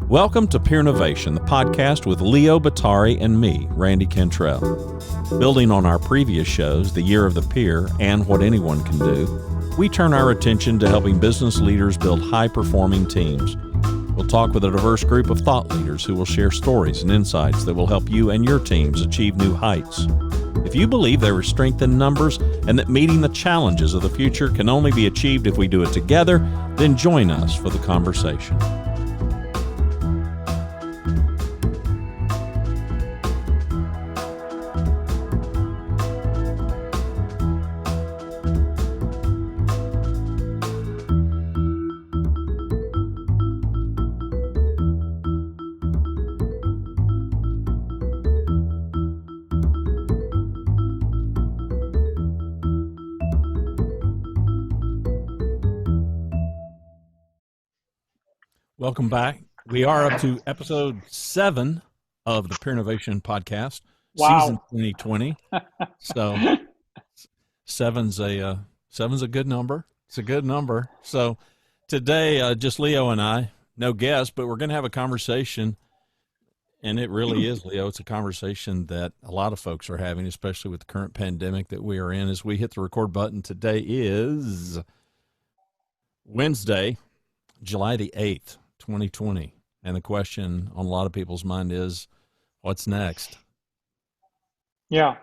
Welcome to Peernovation, the podcast with Leo Batari and me, Randy Cantrell. Building on our previous shows, The Year of the Peer and What Anyone Can Do, we turn our attention to helping business leaders build high-performing teams. We'll talk with a diverse group of thought leaders who will share stories and insights that will help you and your teams achieve new heights. If you believe there is strength in numbers and that meeting the challenges of the future can only be achieved if we do it together, then join us for the conversation. Welcome back. We are up to episode 7 of the Peernovation podcast, season 2020. So seven's a good number. It's a good number. So today, just Leo and I, no guest, but we're going to have a conversation, and it really is, Leo. It's a conversation that a lot of folks are having, especially with the current pandemic that we are in. As we hit the record button, today is Wednesday, July the 8th. 2020, and the question on a lot of people's mind is, what's next? Yeah.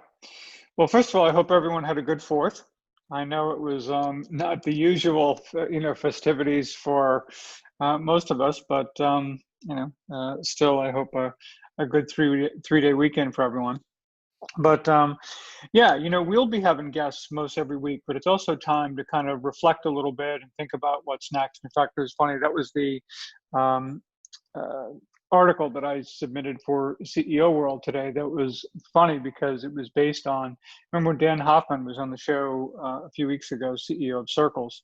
Well, first of all, I hope everyone had a good 4th. I know it was not the usual, festivities for most of us, but still, I hope a good three-day weekend for everyone. But we'll be having guests most every week, but it's also time to kind of reflect a little bit and think about what's next. In fact, it was funny, that was the article that I submitted for CEO World today. That was funny because it was based on, remember when Dan Hoffman was on the show a few weeks ago, CEO of Circles,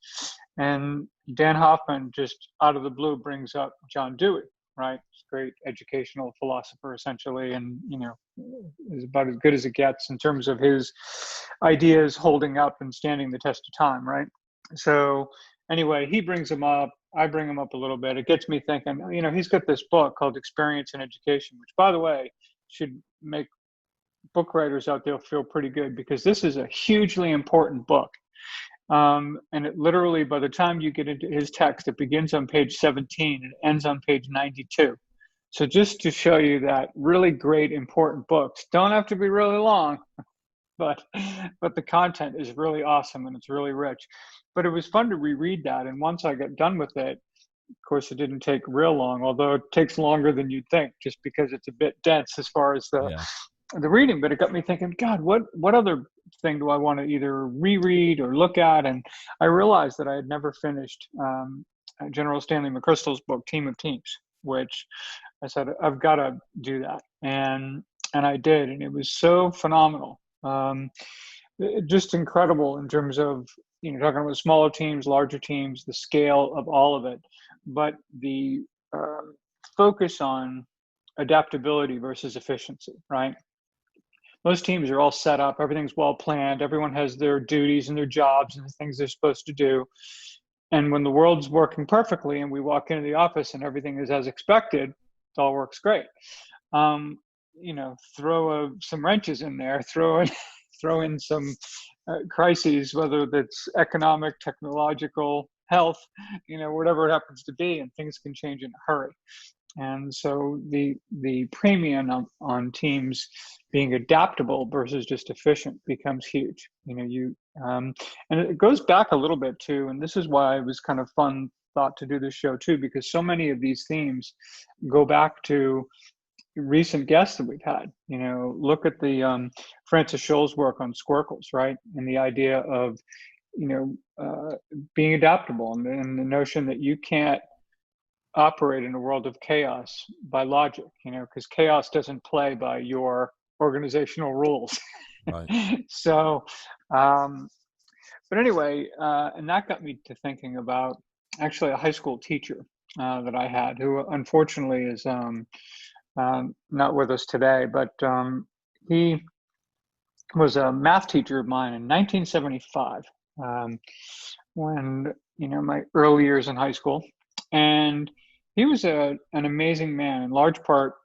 and Dan Hoffman just out of the blue brings up John Dewey, right? Great educational philosopher, essentially, and is about as good as it gets in terms of his ideas holding up and standing the test of time, right? So anyway, he brings him up. I bring him up a little bit. It gets me thinking. He's got this book called Experience in Education, which, by the way, should make book writers out there feel pretty good, because this is a hugely important book. And it literally, by the time you get into his text, it begins on page 17 and ends on page 92. So just to show you that really great, important books don't have to be really long, but the content is really awesome and it's really rich. But it was fun to reread that. And once I got done with it, of course, it didn't take real long, although it takes longer than you'd think, just because it's a bit dense as far as the reading. But it got me thinking, God, what other thing do I want to either reread or look at? And I realized that I had never finished General Stanley McChrystal's book, Team of Teams, which I said, I've got to do that. And I did. And it was so phenomenal. Just incredible in terms of, talking about smaller teams, larger teams, the scale of all of it, but the focus on adaptability versus efficiency, right? Most teams are all set up. Everything's well planned. Everyone has their duties and their jobs and the things they're supposed to do. And when the world's working perfectly and we walk into the office and everything is as expected, it all works great. Throw some wrenches in there, throw in some crises, whether that's economic, technological, health, whatever it happens to be, and things can change in a hurry. And so the premium on teams being adaptable versus just efficient becomes huge. And it goes back a little bit too, and this is why it was kind of fun thought to do this show too, because so many of these themes go back to recent guests that we've had. Look at the Francis Scholl's work on squircles, right? And the idea of being adaptable, and the notion that you can't operate in a world of chaos by logic, because chaos doesn't play by your organizational rules. Right. So, but anyway, and that got me to thinking about actually a high school teacher that I had, who unfortunately is not with us today, but he was a math teacher of mine in 1975, when, my early years in high school. And he was an amazing man, in large part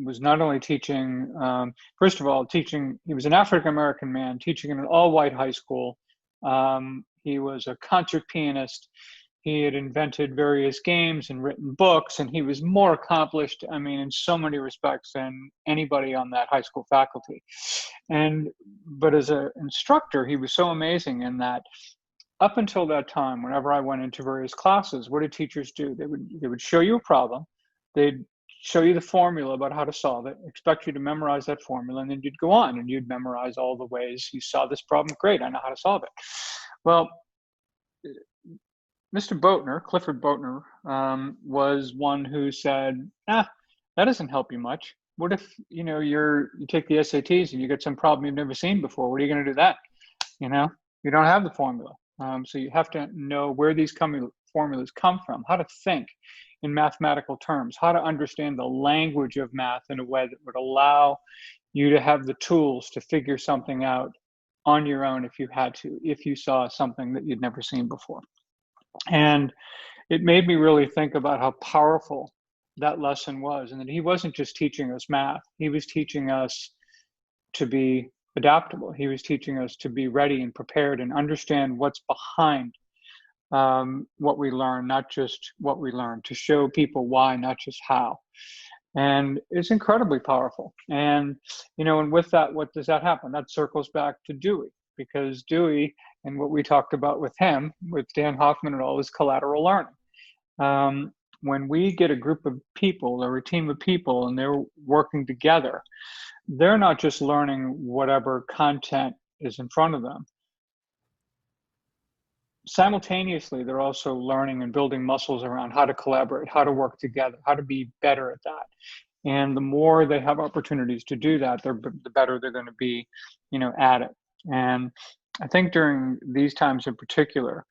was not only teaching, first of all, teaching, he was an African-American man teaching in an all-white high school. He was a concert pianist. He had invented various games and written books, and he was more accomplished, I mean, in so many respects than anybody on that high school faculty. But as an instructor, he was so amazing in that up until that time, whenever I went into various classes, what did teachers do? They would show you a problem. They'd show you the formula about how to solve it, expect you to memorize that formula, and then you'd go on and you'd memorize all the ways you saw this problem. Great, I know how to solve it. Well, Mr. Boatner, Clifford Boatner, was one who said, that doesn't help you much. What if, you take the SATs and you get some problem you've never seen before? What are you going to do then? You don't have the formula. So you have to know where these formulas come from, how to think in mathematical terms, how to understand the language of math in a way that would allow you to have the tools to figure something out on your own if you had to, if you saw something that you'd never seen before. And it made me really think about how powerful that lesson was, and that he wasn't just teaching us math, he was teaching us to be adaptable. He was teaching us to be ready and prepared and understand what's behind what we learn, not just what we learn, to show people why, not just how. And it's incredibly powerful. And, and with that, what does that happen? That circles back to Dewey, because Dewey, and what we talked about with him, with Dan Hoffman and all, is collateral learning. When we get a group of people or a team of people and they're working together, they're not just learning whatever content is in front of them. Simultaneously, they're also learning and building muscles around how to collaborate, how to work together, how to be better at that. And the more they have opportunities to do that, the better they're going to be, at it. And I think during these times in particular,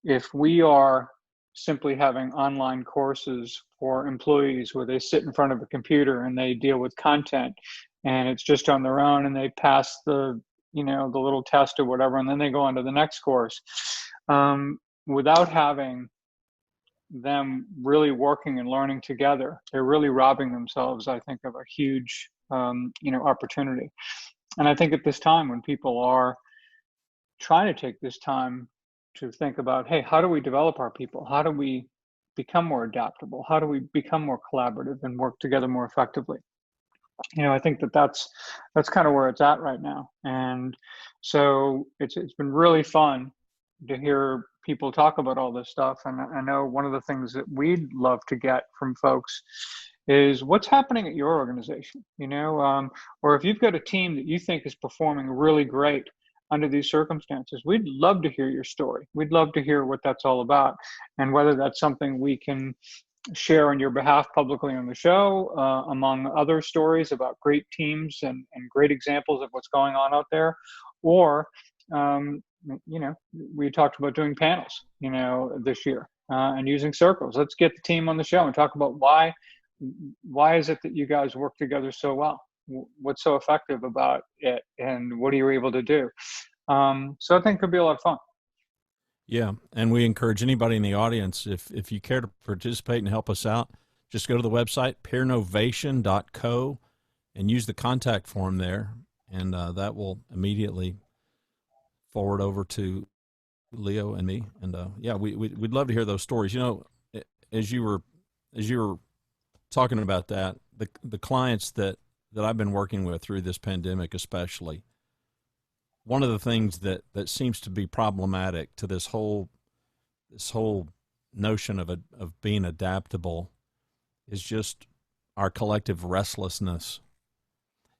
if we are simply having online courses for employees where they sit in front of a computer and they deal with content and it's just on their own and they pass the little test or whatever, and then they go on to the next course, without having them really working and learning together, they're really robbing themselves, I think, of a huge, opportunity. And I think at this time when people are trying to take this time to think about, hey, how do we develop our people? How do we become more adaptable? How do we become more collaborative and work together more effectively? I think that's kind of where it's at right now. And so it's been really fun to hear people talk about all this stuff. And I know one of the things that we'd love to get from folks is what's happening at your organization, or if you've got a team that you think is performing really great under these circumstances, we'd love to hear your story. We'd love to hear what that's all about, and whether that's something we can share on your behalf publicly on the show, among other stories about great teams and great examples of what's going on out there, or we talked about doing panels, this year, and using circles. Let's get the team on the show and talk about why is it that you guys work together so well? What's so effective about it, and what are you able to do? So I think it could be a lot of fun. Yeah, and we encourage anybody in the audience, if you care to participate and help us out, just go to the website, peernovation.co, and use the contact form there, and that will immediately forward over to Leo and me. And we'd love to hear those stories. As you were talking about that, the clients that I've been working with through this pandemic especially, one of the things that seems to be problematic to this whole notion of being adaptable is just our collective restlessness.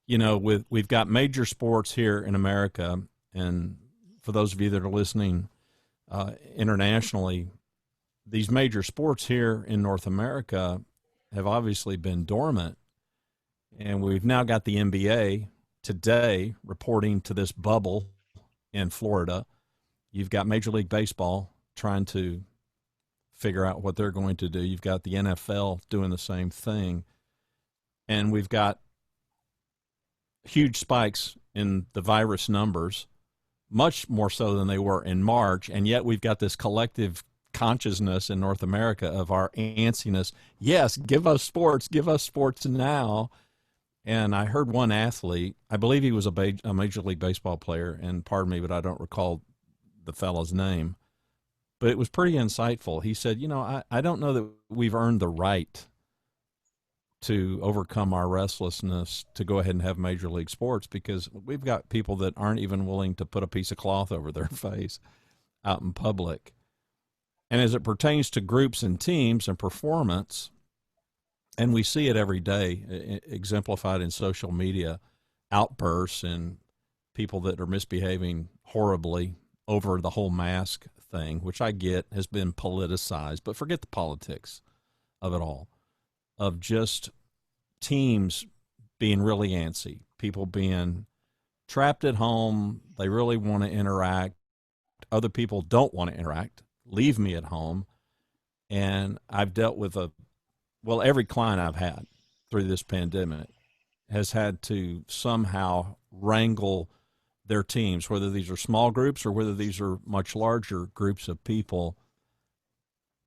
We've got major sports here in America, and for those of you that are listening internationally, these major sports here in North America have obviously been dormant, and we've now got the NBA today reporting to this bubble in Florida. You've got Major League Baseball trying to figure out what they're going to do. You've got the NFL doing the same thing. And we've got huge spikes in the virus numbers, much more so than they were in March. And yet we've got this collective consciousness in North America of our antsiness. Yes, give us sports now. And I heard one athlete, I believe he was a Major League Baseball player, and pardon me, but I don't recall the fellow's name, but it was pretty insightful. He said, I don't know that we've earned the right to overcome our restlessness to go ahead and have Major League sports, because we've got people that aren't even willing to put a piece of cloth over their face out in public. And as it pertains to groups and teams and performance, and we see it every day exemplified in social media, outbursts and people that are misbehaving horribly over the whole mask thing, which I get has been politicized, but forget the politics of it all, of just teams being really antsy, people being trapped at home. They really want to interact. Other people don't want to interact. Leave me at home. And I've dealt with every client I've had through this pandemic has had to somehow wrangle their teams, whether these are small groups or whether these are much larger groups of people,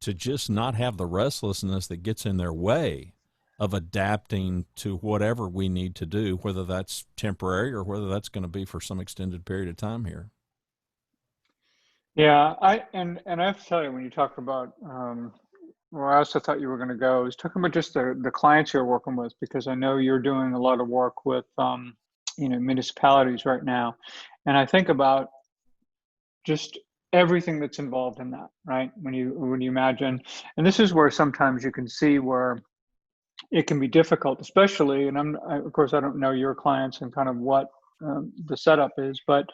to just not have the restlessness that gets in their way of adapting to whatever we need to do, whether that's temporary or whether that's going to be for some extended period of time here. Yeah, I have to tell you, when you talk about where I also thought you were going to go, is talking about just the clients you're working with, because I know you're doing a lot of work with municipalities right now, and I think about just everything that's involved in that, right? When you imagine, and this is where sometimes you can see where it can be difficult, especially, and of course I don't know your clients and kind of what the setup is, but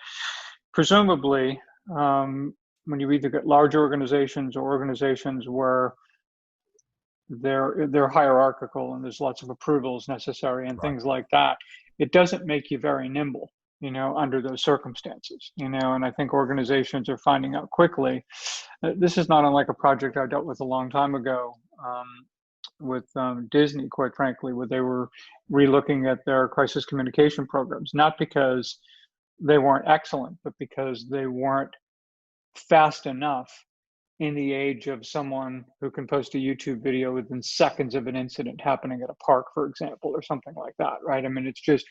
presumably when you either get large organizations or organizations where they're hierarchical and there's lots of approvals necessary and Right. things like that, it doesn't make you very nimble, under those circumstances, and I think organizations are finding out quickly. This is not unlike a project I dealt with a long time ago, with Disney, quite frankly, where they were relooking at their crisis communication programs, not because they weren't excellent, but because they weren't fast enough in the age of someone who can post a YouTube video within seconds of an incident happening at a park, for example, or something like that, right? I mean, it's just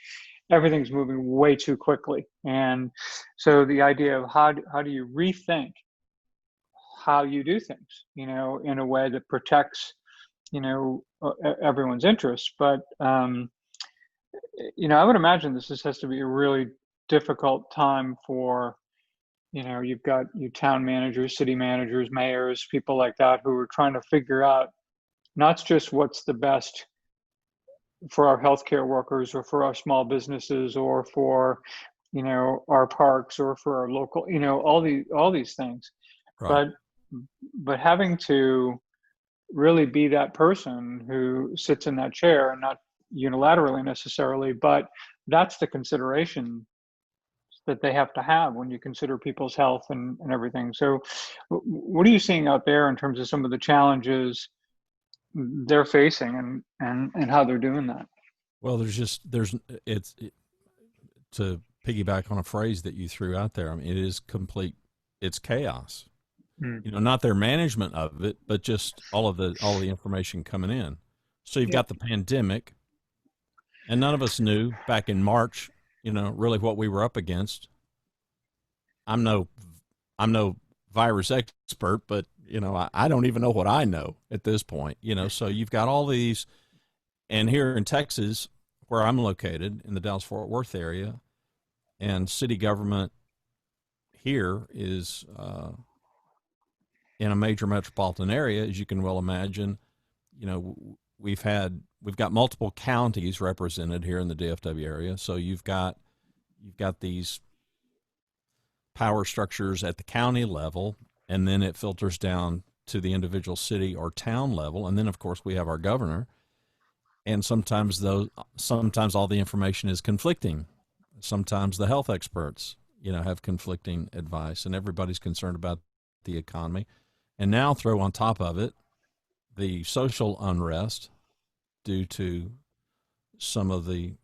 everything's moving way too quickly. And so the idea of how do you rethink how you do things, in a way that protects, everyone's interests. But, I would imagine this has to be a really difficult time for, you've got you town managers, city managers, mayors, people like that who are trying to figure out not just what's the best for our healthcare workers or for our small businesses or for, our parks or for our local, all these things, Right. but having to really be that person who sits in that chair, and not unilaterally necessarily, but that's the consideration that they have to have when you consider people's health and everything. So what are you seeing out there in terms of some of the challenges they're facing, and how they're doing that? Well, to piggyback on a phrase that you threw out there. I mean, it is complete. It's chaos. Mm. Not their management of it, but just all the information coming in. So you've Yeah. got the pandemic, and none of us knew back in March, really what we were up against. I'm no I'm no virus expert, but I don't even know what I know at this point. So you've got all these, and here in Texas, where I'm located in the Dallas Fort Worth area, and city government here is in a major metropolitan area, as you can well imagine. We've got multiple counties represented here in the DFW area, so you've got these power structures at the county level, and then it filters down to the individual city or town level, and then of course we have our governor. And sometimes all the information is conflicting. Sometimes the health experts, have conflicting advice, and everybody's concerned about the economy. And now throw on top of it the social unrest due to some of the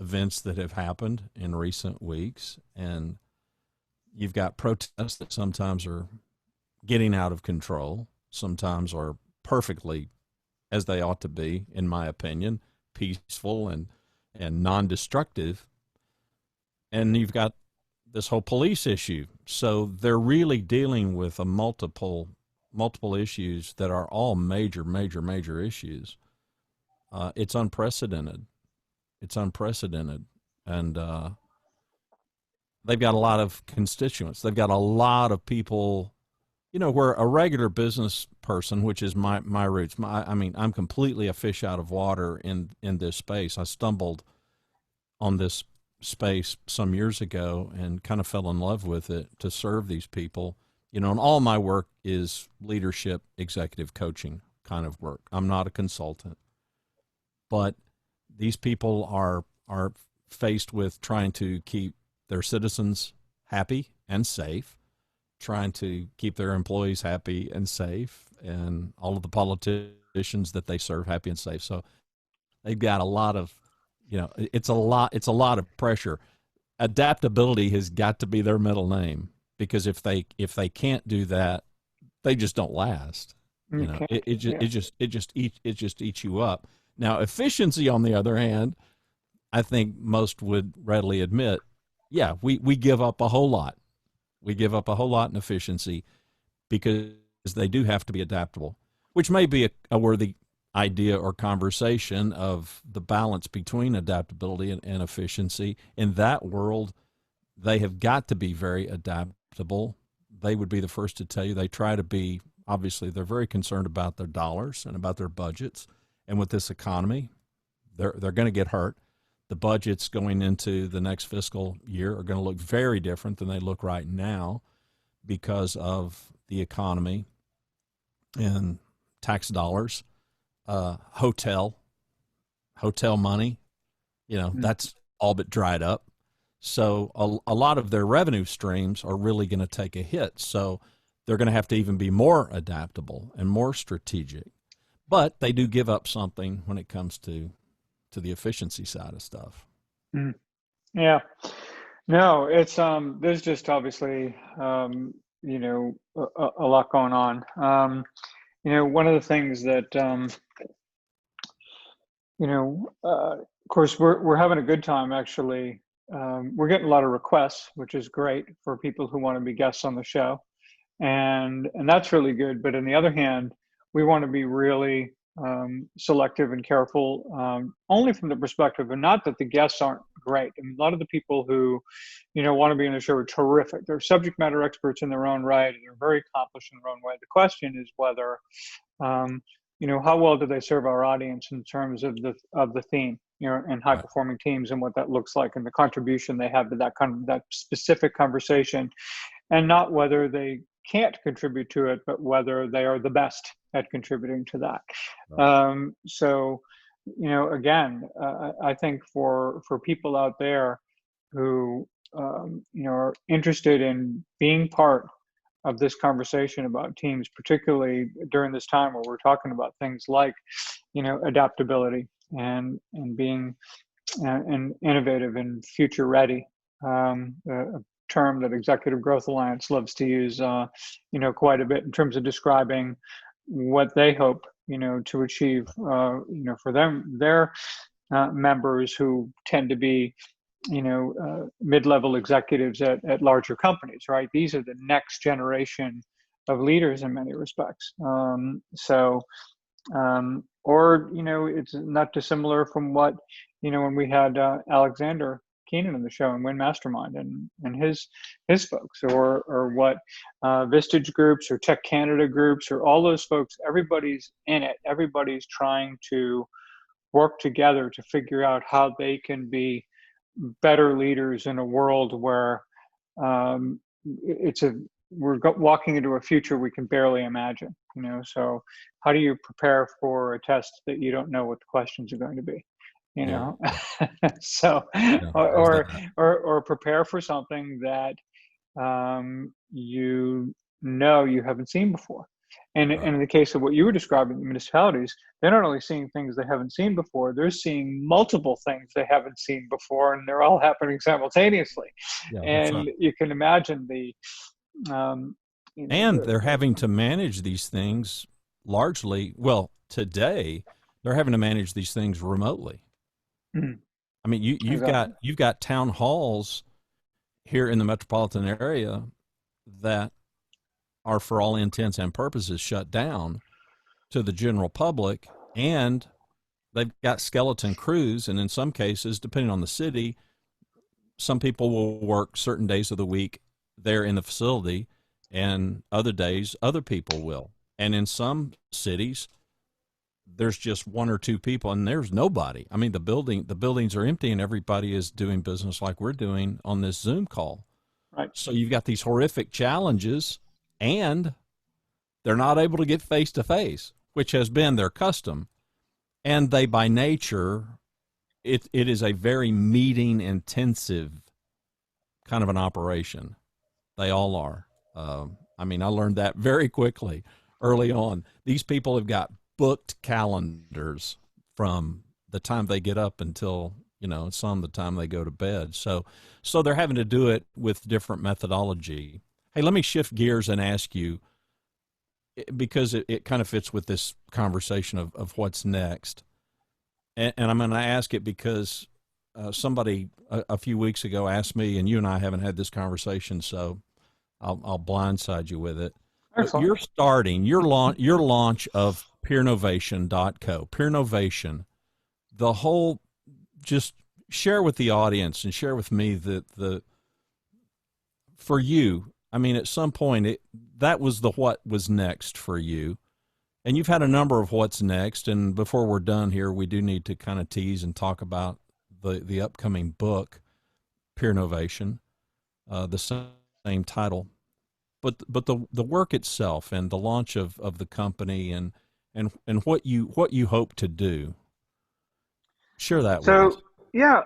events that have happened in recent weeks. And you've got protests that sometimes are getting out of control sometimes are perfectly as they ought to be, in my opinion, peaceful and non-destructive. And you've got this whole police issue. So they're really dealing with a multiple issues that are all major issues. It's unprecedented. It's unprecedented, and they've got a lot of constituents. They've got a lot of people. Where a regular business person, which is my roots. I mean, I'm completely a fish out of water in this space. I stumbled on this space some years ago and kind of fell in love with it to serve these people. And all my work is leadership, executive coaching kind of work. I'm not a consultant, but these people are faced with trying to keep their citizens happy and safe, trying to keep their employees happy and safe, and all of the politicians that they serve happy and safe. So they've got a lot of, it's a lot of pressure. Adaptability has got to be their middle name, because if they can't do that, they just don't last. Okay. It just eats you up. Now, efficiency, on the other hand, I think most would readily admit, yeah, we give up a whole lot. We give up a whole lot in efficiency because they do have to be adaptable, which may be a worthy idea or conversation of the balance between adaptability and efficiency. In that world, they have got to be very adaptable. They would be the first to tell you they try to be, obviously, they're very concerned about their dollars and about their budgets. And with this economy, they're going to get hurt. The budgets going into the next fiscal year are going to look very different than they look right now because of the economy and tax dollars, hotel money. That's all but dried up. So a lot of their revenue streams are really going to take a hit. So they're going to have to even be more adaptable and more strategic. But they do give up something when it comes to the efficiency side of stuff. Yeah. No, it's there's just obviously a lot going on. One of the things that of course we're having a good time actually. We're getting a lot of requests, which is great for people who want to be guests on the show, and that's really good. But on the other hand, we want to be really selective and careful, only from the perspective of not that the guests aren't great. I mean, a lot of the people who, want to be on the show are terrific. They're subject matter experts in their own right, and they're very accomplished in their own way. The question is whether, how well do they serve our audience in terms of the theme, and high performing teams and what that looks like and the contribution they have to that specific conversation, and not whether they can't contribute to it, but whether they are the best at contributing to that. Right. So, again, I think for people out there who, are interested in being part of this conversation about teams, particularly during this time where we're talking about things like, adaptability and being and innovative and future ready, a term that Executive Growth Alliance loves to use, quite a bit in terms of describing what they hope, to achieve, for their members who tend to be, mid-level executives at larger companies, right? These are the next generation of leaders in many respects. It's not dissimilar from what, when we had Alexander Keenan on the show and Win Mastermind and his folks, or what Vistage groups or Tech Canada groups or all those folks, everybody's in it. Everybody's trying to work together to figure out how they can be better leaders in a world where we're walking into a future we can barely imagine. So how do you prepare for a test that you don't know what the questions are going to be? So, or prepare for something that you haven't seen before. And in the case of what you were describing, the municipalities, they're not only seeing things they haven't seen before, they're seeing multiple things they haven't seen before, and they're all happening simultaneously. Yeah, and you can imagine the You know, And they're having to manage these things largely. Well, today they're having to manage these things remotely. I mean, exactly. you've got town halls here in the metropolitan area that are, for all intents and purposes, shut down to the general public, and they've got skeleton crews. And in some cases, depending on the city, some people will work certain days of the week there in the facility, and other days other people will. And in some cities, there's just one or two people, and there's nobody. I mean, the buildings are empty, and everybody is doing business like we're doing on this Zoom call. Right. So you've got these horrific challenges, and they're not able to get face to face, which has been their custom. And they, by nature, it is a very meeting intensive kind of an operation. They all are. I mean, I learned that very quickly early on. These people have got booked calendars from the time they get up until, some the time they go to bed. So they're having to do it with different methodology. Hey, let me shift gears and ask you, because it kind of fits with this conversation of what's next. And I'm going to ask it because somebody a few weeks ago asked me, and you and I haven't had this conversation, so I'll blindside you with it. But Excellent. you're starting your launch of Peernovation.co. Peernovation, the whole, just share with the audience and share with me that for you, I mean, at some point that was the what was next for you. And you've had a number of what's next. And before we're done here, we do need to kind of tease and talk about the upcoming book, Peernovation, the same title. But the work itself and the launch of the company and what you hope to do. Share that with us. So yeah,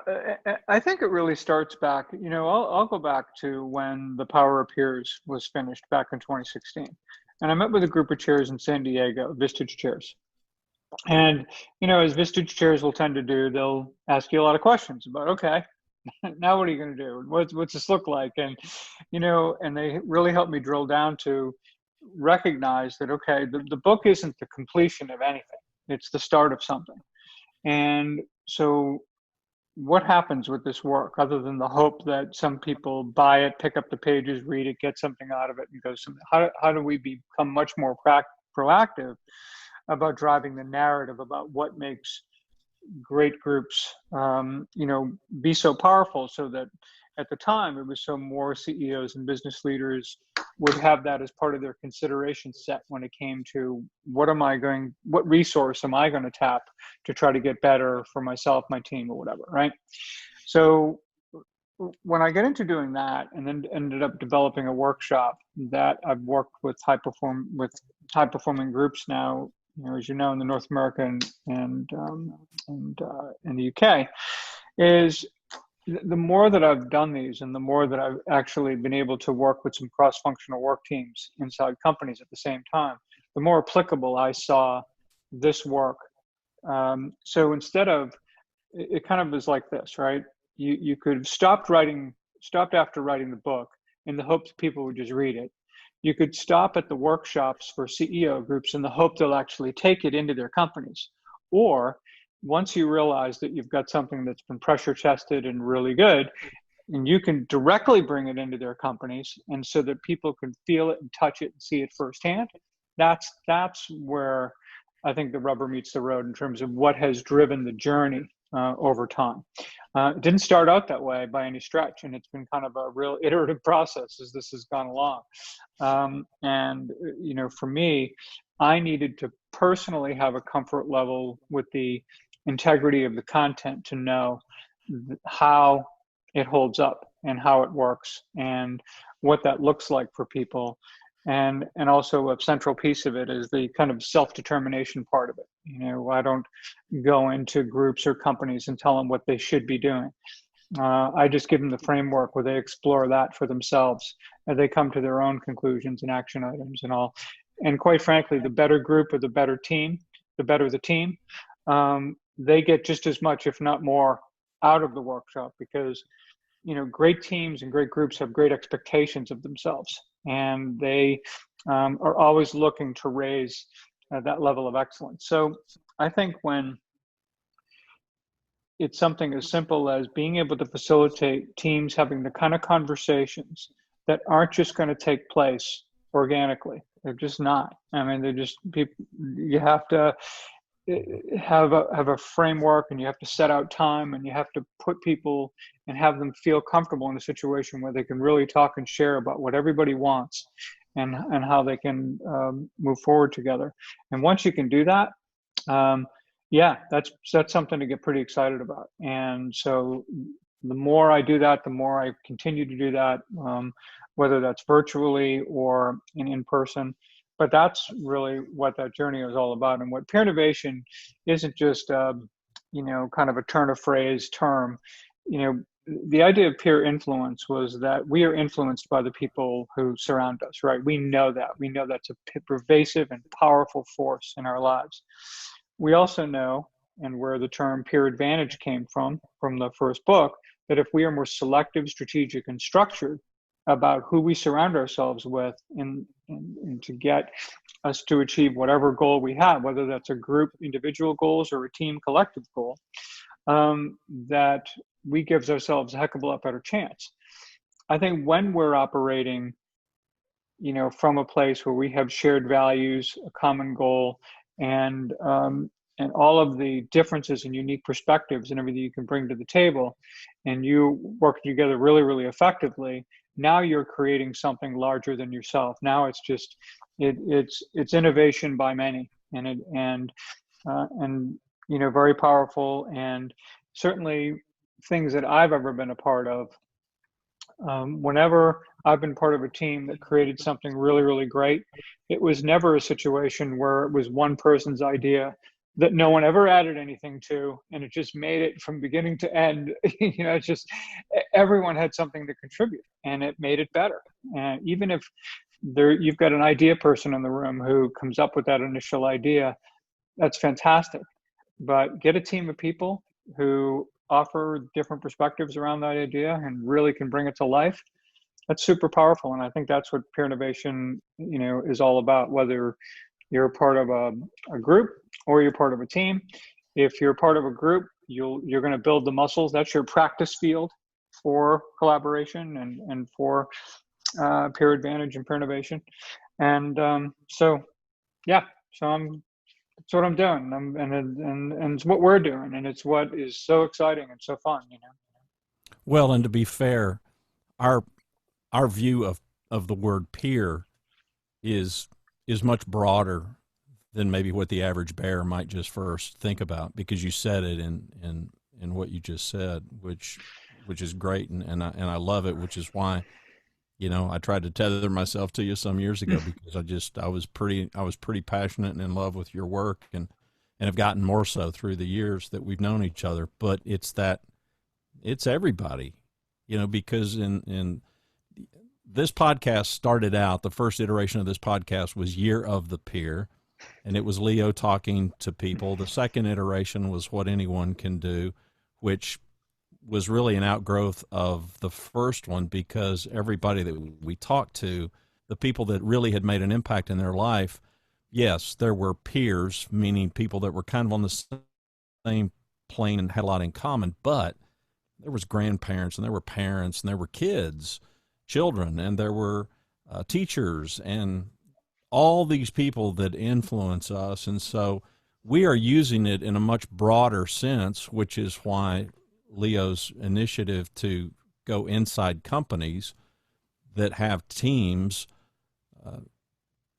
I think it really starts back. I'll go back to when The Power of Peers was finished back in 2016, and I met with a group of chairs in San Diego, Vistage chairs. And as Vistage chairs will tend to do, they'll ask you a lot of questions about, okay, now what are you going to do? What's this look like? And and they really helped me drill down to recognize that, okay, the book isn't the completion of anything; it's the start of something. And so what happens with this work other than the hope that some people buy it, pick up the pages, read it, get something out of it, and go something? How do we become much more proactive about driving the narrative about what makes great groups, be so powerful, so that at the time it was so more CEOs and business leaders would have that as part of their consideration set when it came to what resource am I going to tap to try to get better for myself, my team, or whatever, right? So when I get into doing that, and then ended up developing a workshop that I've worked with high performing groups now, as you know, in the North America and in the UK, is the more that I've done these, and the more that I've actually been able to work with some cross-functional work teams inside companies at the same time, the more applicable I saw this work. So instead of, it kind of was like this, right? You could have stopped after writing the book in the hopes people would just read it. You could stop at the workshops for CEO groups in the hope they'll actually take it into their companies. Or once you realize that you've got something that's been pressure tested and really good, and you can directly bring it into their companies, and so that people can feel it and touch it and see it firsthand, that's where I think the rubber meets the road in terms of what has driven the journey over time. It didn't start out that way by any stretch, and it's been kind of a real iterative process as this has gone along. And for me, I needed to personally have a comfort level with the integrity of the content to know how it holds up and how it works and what that looks like for people. And also a central piece of it is the kind of self-determination part of it. I don't go into groups or companies and tell them what they should be doing. I just give them the framework where they explore that for themselves as they come to their own conclusions and action items and all. And quite frankly, the better group or the better team, the better the team, they get just as much, if not more, out of the workshop, because great teams and great groups have great expectations of themselves. and they are always looking to raise that level of excellence. So I think when it's something as simple as being able to facilitate teams having the kind of conversations that aren't just going to take place organically. They're just not. I mean, they're just people. You have to have a framework, and you have to set out time, and you have to put people and have them feel comfortable in a situation where they can really talk and share about what everybody wants, and how they can move forward together. And once you can do that, yeah, that's something to get pretty excited about. And so the more I do that, the more I continue to do that, whether that's virtually or in person. But that's really what that journey is all about. And what Peernovation isn't just, kind of a turn of phrase term. The idea of peer influence was that we are influenced by the people who surround us, right? We know that. We know that's a pervasive and powerful force in our lives. We also know, and where the term peer advantage came from the first book, that if we are more selective, strategic, and structured about who we surround ourselves with and to get us to achieve whatever goal we have, whether that's a group individual goals or a team collective goal, that we gives ourselves a heck of a lot better chance. I think when we're operating, from a place where we have shared values, a common goal, and all of the differences and unique perspectives and everything you can bring to the table, and you work together really, really effectively, now you're creating something larger than yourself. Now it's just it's innovation by many, and very powerful, and certainly things that I've ever been a part of. Whenever I've been part of a team that created something really, really great, it was never a situation where it was one person's idea that no one ever added anything to, and it just made it from beginning to end. It's just everyone had something to contribute, and it made it better. And even if you've got an idea person in the room who comes up with that initial idea, that's fantastic. But get a team of people who offer different perspectives around that idea and really can bring it to life. That's super powerful. And I think that's what Peernovation, is all about, whether you're a part of a group or you're part of a team. If you're part of a group, you're going to build the muscles. That's your practice field for collaboration and for peer advantage and Peernovation. And so it's what I'm doing, and it's what we're doing, and it's what is so exciting and so fun, Well, and to be fair, our view of the word peer is much broader than maybe what the average bear might just first think about, because you said it in what you just said, which is great, and I love it, which is why I tried to tether myself to you some years ago, because I was pretty passionate and in love with your work, and have gotten more so through the years that we've known each other. But it's everybody, because in this podcast started out, the first iteration of this podcast was Year of the Peer, and it was Leo talking to people. The second iteration was What Anyone Can Do, which was really an outgrowth of the first one, because everybody that we talked to, the people that really had made an impact in their life, yes, there were peers, meaning people that were kind of on the same plane and had a lot in common, but there was grandparents, and there were parents, and there were kids, children, and there were teachers, and all these people that influence us. And so we are using it in a much broader sense, which is why Leo's initiative to go inside companies that have teams,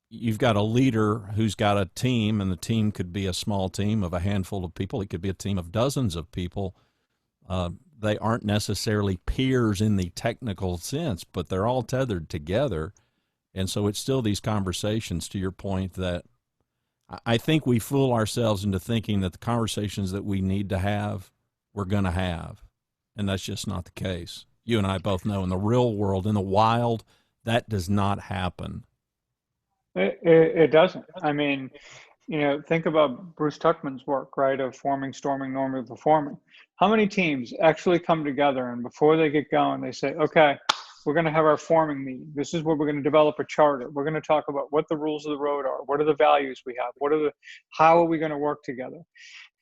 you've got a leader who's got a team, and the team could be a small team of a handful of people. It could be a team of dozens of people. They aren't necessarily peers in the technical sense, but they're all tethered together. And so it's still these conversations, to your point, that I think we fool ourselves into thinking that the conversations that we need to have, we're going to have. And that's just not the case. You and I both know in the real world, in the wild, that does not happen. It doesn't. I mean, think about Bruce Tuckman's work, right, of forming, storming, normally performing. How many teams actually come together, and before they get going, they say, okay, we're going to have our forming meeting. This is where we're going to develop a charter. We're going to talk about what the rules of the road are. What are the values we have? How are we going to work together?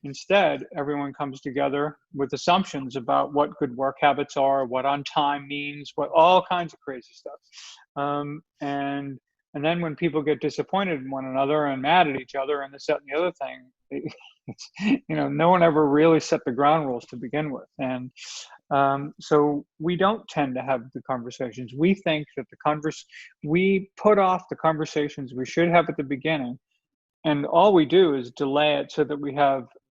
Instead, everyone comes together with assumptions about what good work habits are, what on time means, what all kinds of crazy stuff. And then when people get disappointed in one another and mad at each other and this, that, and the other thing, no one ever really set the ground rules to begin with. And so we don't tend to have the conversations. We think that we put off the conversations we should have at the beginning, and all we do is delay it so that we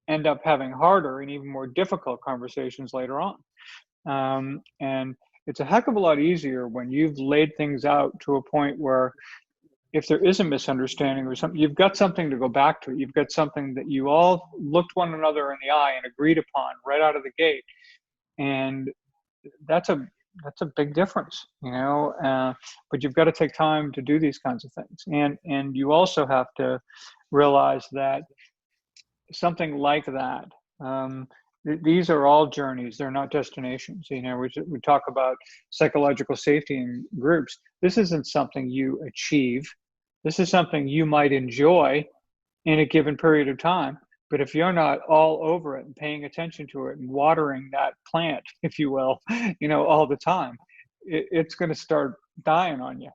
end up having harder and even more difficult conversations later on. And it's a heck of a lot easier when you've laid things out to a point where if there is a misunderstanding or something, you've got something to go back to. You've got something that you all looked one another in the eye and agreed upon right out of the gate. And that's a big difference, but you've got to take time to do these kinds of things. And you also have to realize that something like that, these are all journeys. They're not destinations. We talk about psychological safety in groups. This isn't something you achieve. This is something you might enjoy in a given period of time. But if you're not all over it and paying attention to it and watering that plant, if you will, all the time, it's going to start dying on you.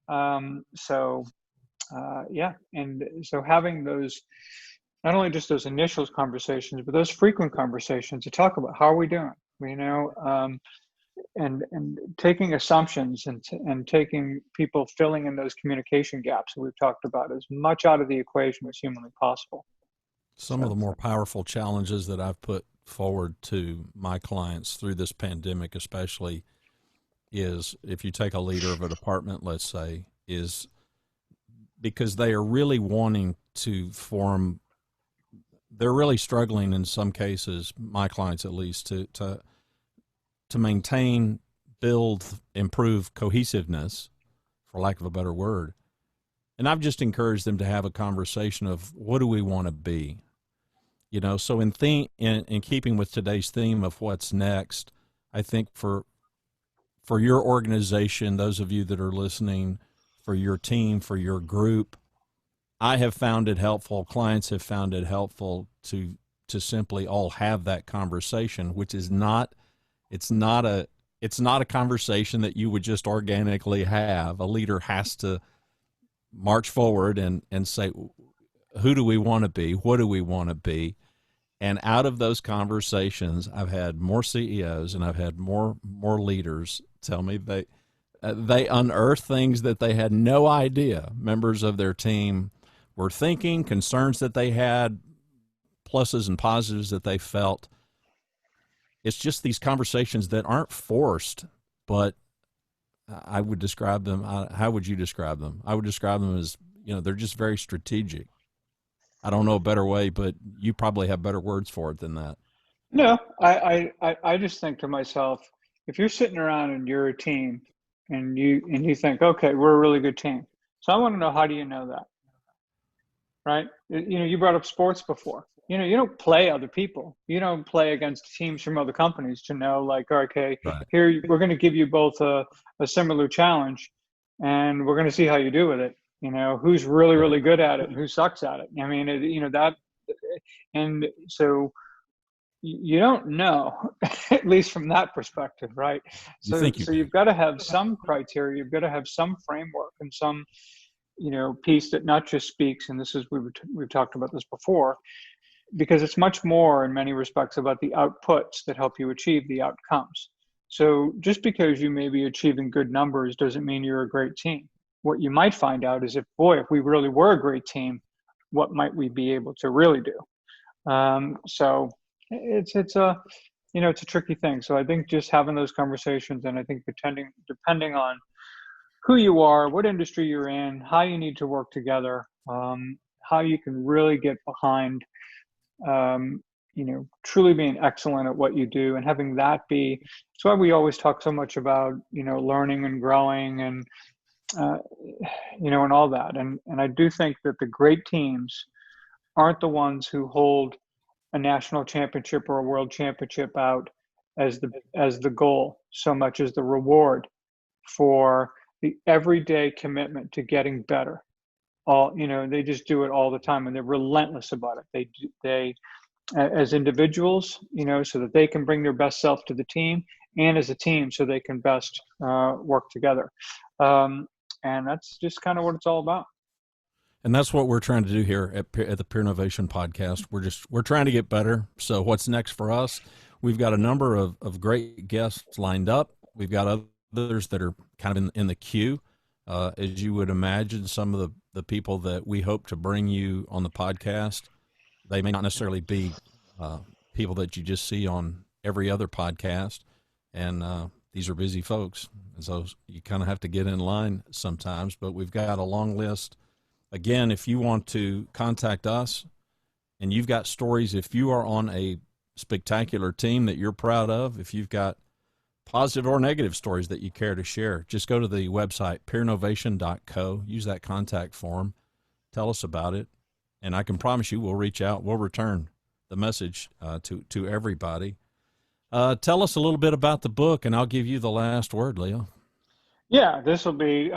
And so having those, not only just those initial conversations, but those frequent conversations to talk about how are we doing, and taking assumptions and taking people filling in those communication gaps that we've talked about as much out of the equation as humanly possible. Some of the more powerful challenges that I've put forward to my clients through this pandemic, especially, is if you take a leader of a department, let's say, is because they are really wanting to form, they're really struggling in some cases, my clients at least, to maintain, build, improve cohesiveness, for lack of a better word. And I've just encouraged them to have a conversation of what do we want to be? So in keeping with today's theme of what's next, I think for your organization, those of you that are listening, for your team, for your group, I have found it helpful, clients have found it helpful to simply all have that conversation, which is it's not a conversation that you would just organically have. A leader has to march forward and say, who do we want to be? What do we want to be? And out of those conversations, I've had more CEOs and I've had more leaders tell me they unearth things that they had no idea members of their team were thinking, concerns that they had, pluses and positives that they felt. It's just these conversations that aren't forced, but I would describe them. How would you describe them? I would describe them as, they're just very strategic. I don't know a better way, but you probably have better words for it than that. No, I just think to myself, if you're sitting around and you're a team and you think, okay, we're a really good team. So I want to know, how do you know that? Right? You brought up sports before. You don't play other people. You don't play against teams from other companies to know, like, okay, right, here, we're going to give you both a similar challenge and we're going to see how you do with it. Who's really, really good at it and who sucks at it. I mean, that, and so you don't know, at least from that perspective, right? So you've got to have some criteria, you've got to have some framework and some, piece that not just speaks, and this is, we've talked about this before, because it's much more in many respects about the outputs that help you achieve the outcomes. So just because you may be achieving good numbers doesn't mean you're a great team. What you might find out is if we really were a great team, what might we be able to really do? So it's a tricky thing. So I think just having those conversations, and I think depending on who you are, what industry you're in, how you need to work together, how you can really get behind, truly being excellent at what you do and having that be. That's why we always talk so much about, learning and growing and, and all that. And I do think that the great teams aren't the ones who hold a national championship or a world championship out as the goal so much as the reward for the everyday commitment to getting better. They just do it all the time, and they're relentless about it. They as individuals, so that they can bring their best self to the team, and as a team, so they can best work together. And that's just kind of what it's all about. And that's what we're trying to do here at the Peernovation podcast. We're trying to get better. So what's next for us? We've got a number of great guests lined up. We've got others that are kind of in the queue. As you would imagine, some of the people that we hope to bring you on the podcast, they may not necessarily be people that you just see on every other podcast. And these are busy folks. And so you kind of have to get in line sometimes. But we've got a long list. Again, if you want to contact us and you've got stories, if you are on a spectacular team that you're proud of, if you've got positive or negative stories that you care to share, just go to the website, peernovation.co, use that contact form, tell us about it, and I can promise you we'll reach out, we'll return the message to everybody. Tell us a little bit about the book, and I'll give you the last word, Leo. Yeah, this will be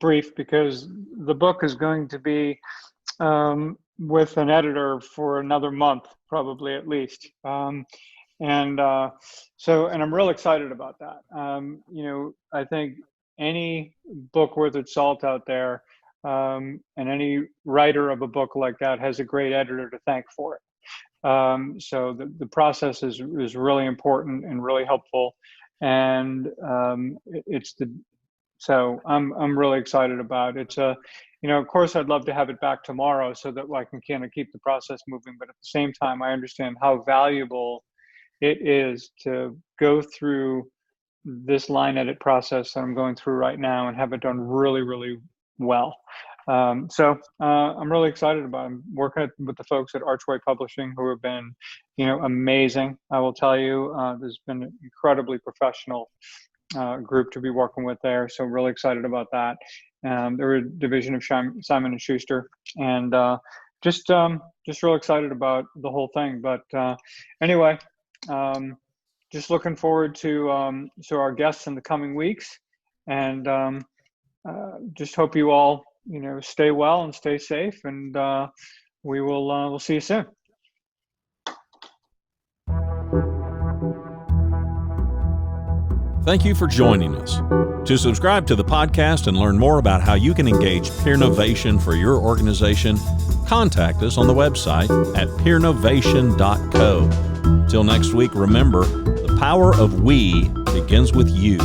brief, because the book is going to be with an editor for another month, probably at least. And I'm real excited about that. I think any book worth its salt out there, and any writer of a book like that has a great editor to thank for it. So the process is really important and really helpful. And so I'm really excited about it. Of course, I'd love to have it back tomorrow so that I can kind of keep the process moving. But at the same time, I understand how valuable it is to go through this line edit process that I'm going through right now and have it done really, really well. So I'm really excited about it. I'm working with the folks at Archway Publishing, who have been, amazing. I will tell you, there's been an incredibly professional group to be working with there. So really excited about that. They're a division of Simon & Schuster, and just real excited about the whole thing. But anyway, just looking forward to our guests in the coming weeks, and just hope you all stay well and stay safe, and we'll see you soon. Thank you for joining us. To subscribe to the podcast and learn more about how you can engage Peernovation for your organization, contact us on the website at peernovation.co. Till next week, remember, the power of we begins with you.